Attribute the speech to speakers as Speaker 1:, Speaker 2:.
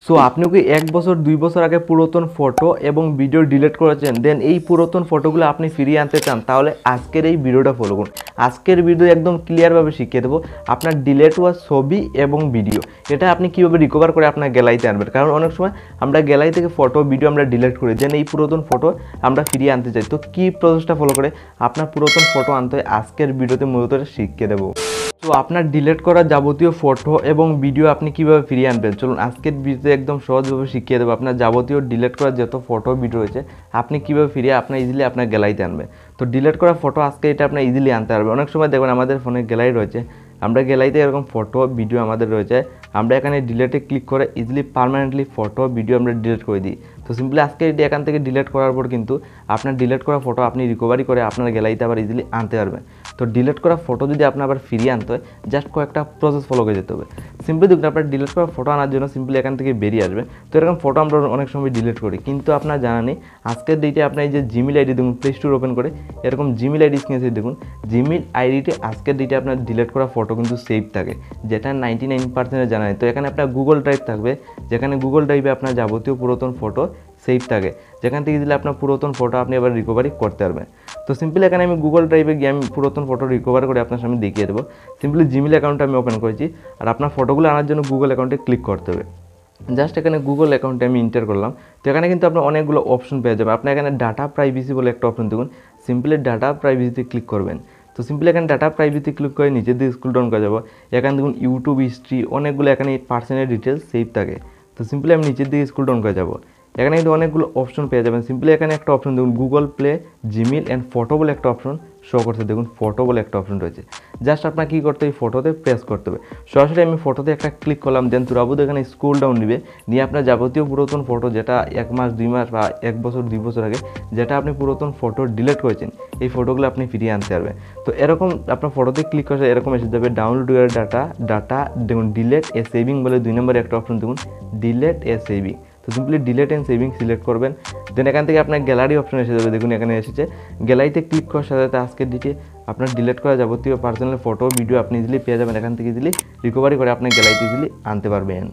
Speaker 1: So আপনি কি 1 বছর 2 বছর আগে পুরাতন ফটো এবং ভিডিও ডিলিট করেছেন, দেন এই পুরাতন ফটোগুলো আপনি ফিরিয়ে আনতে চান, তাহলে আজকের এই ভিডিওটা ফলো করুন। আজকের ভিডিও একদম ক্লিয়ারভাবে শিখিয়ে দেবো আপনার ডিলিট হওয়া ছবি এবং ভিডিও এটা আপনি কীভাবে রিকভার করে আপনার গ্যালারিতে আনবেন। কারণ অনেক সময় আমরা গ্যালারি থেকে ফটো ভিডিও আমরা ডিলিট করি, দেন এই পুরাতন ফটো আমরা ফিরিয়ে আনতে চাই। তো কী প্রসেসটা ফলো করে আপনার পুরাতন ফটো আনতে হয় আজকের ভিডিওতে মূলত শিখিয়ে দেবো। তো আপনার ডিলিট করা যাবতীয় ফটো এবং ভিডিও আপনি কিভাবে ফিরিয়ে আনবেন, চলুন আজকের ভিডিওতে একদম সহজভাবে শিখিয়ে দেবো। আপনার যাবতীয় ডিলিট করা যত ফটো ভিডিও রয়েছে আপনি কীভাবে ফিরিয়ে আপনার ইজিলি আপনার গ্যালারিতে আনবেন। তো ডিলিট করা ফটো আজকে এটা আপনার ইজিলি আনতে পারবে। অনেক সময় দেখবেন আমাদের ফোনে গ্যালারি রয়েছে, আমরা গ্যালারিতে এরকম ফটো ভিডিও আমাদের রয়েছে, আমরা এখানে ডিলিটে ক্লিক করে ইজিলি পার্মানেন্টলি ফটো ভিডিও আমরা ডিলিট করে দিই। তো সিম্পলি আজকে এটি এখান থেকে ডিলিট করার পর কিন্তু আপনার ডিলিট করা ফটো আপনি রিকভারি করে আপনার গ্যালারিতে আবার ইজিলি আনতে পারবেন। তো ডিলিট করা ফটো যদি আপনার আবার ফিরিয়ে আনতে হয় জাস্ট কয়েকটা প্রসেস ফলো করে যেতে হবে। সিম্পলি দেখুন আপনার ডিলিট করা ফটো আনার জন্য সিম্পলি এখান থেকে বেরিয়ে আসবে। তো এরকম ফটো আমরা অনেক সময় ডিলিট করি, কিন্তু আপনার জানা নেই আজকের ডেটে আপনার এই যে জিমেল আইডি দেখুন, প্লে স্টোর ওপেন করে এরকম জিমেল আইডি স্ক্রিনে দেখুন, জিমেল আইডিতে আজকের ডেটে আপনার ডিলিট করা ফটো কিন্তু সেভ থাকে, যেটা 99% জানা নেই। তো এখানে আপনার গুগল ড্রাইভ থাকবে, যেখানে গুগল ড্রাইভে আপনার যাবতীয় পুরাতন ফটো সেভ থাকে, যেখান থেকে দিলে আপনার পুরাতন ফটো আপনি আবার রিকভারি করতে পারবেন। তো সিম্পলি এখানে আমি গুগল ড্রাইভে গিয়ে আমি পুরাতন ফটো রিকভার করে আপনার সামনে দেখিয়ে দেবো। সিম্পলি জিমেল অ্যাকাউন্টটা আমি ওপেন করেছি, আর আপনার ফটোগুলো আনার জন্য গুগল অ্যাকাউন্টে ক্লিক করতে হবে। জাস্ট এখানে গুগল অ্যাকাউন্টে আমি এন্টার করলাম। তো এখানে কিন্তু আপনার অনেকগুলো অপশন পেয়ে যাবেন। আপনি এখানে ডাটা প্রাইভেসি বলে একটা অপশন দেখুন, সিম্পলি ডাটা প্রাইভেসিতে ক্লিক করবেন। তো সিম্পলি এখানে ডাটা প্রাইভেসি ক্লিক করে নিচের দিকে স্ক্রল ডাউন করে যাবো। এখানে দেখুন ইউটিউব হিস্ট্রি অনেকগুলো এখানে পার্সোনাল ডিটেলস সেভ থাকে। তো সিম্পলি আমি নিচের দিকে স্ক্রল ডাউন করে যাবো, এখানে কিন্তু অনেকগুলো অপশন পেয়ে যাবেন। সিম্পলি এখানে একটা অপশন দেখুন Google play Gmail and photo বলে একটা অপশন শো করতে, দেখুন ফটো বলে একটা অপশন রয়েছে। জাস্ট আপনার কী করতে হবে, ফটোতে প্রেস করতে হবে। সরাসরি আমি ফটোতে একটা ক্লিক করলাম, দেন তুরাবুদ এখানে স্ক্রল ডাউন নিবে, নিয়ে আপনার যাবতীয় পুরাতন ফটো যেটা 1 মাস 2 মাস বা 1 বছর 2 বছর আগে যেটা আপনি পুরাতন ফটো ডিলিট করেছেন এই ফটোগুলো আপনি ফিরিয়ে আনতে পারবেন। তো এরকম আপনার ফটোতে ক্লিক করে এরকম এসে যাবে ডাউনলোড ইউর ডাটা দেখুন ডিলিট এ সেভিং বলে 2 নম্বরে একটা অপশন দেখুন ডিলিট এ সেভিং। তো simply delete and saving select করবেন, দেন এখান থেকে আপনার গ্যালারি অপশন এসে যাবে, দেখুন এখানে এসেছে। গ্যালারিতে ক্লিক করার সাথে সাথে আজকের ডেটে আপনার ডিলিট করা যাবতীয় পার্সোনাল ফটো ভিডিও আপনি ইজিলি পেয়ে যাবেন। এখান থেকে ইজিলি রিকভারি করে আপনার গ্যালারিতে ইজিলি আনতে পারবেন।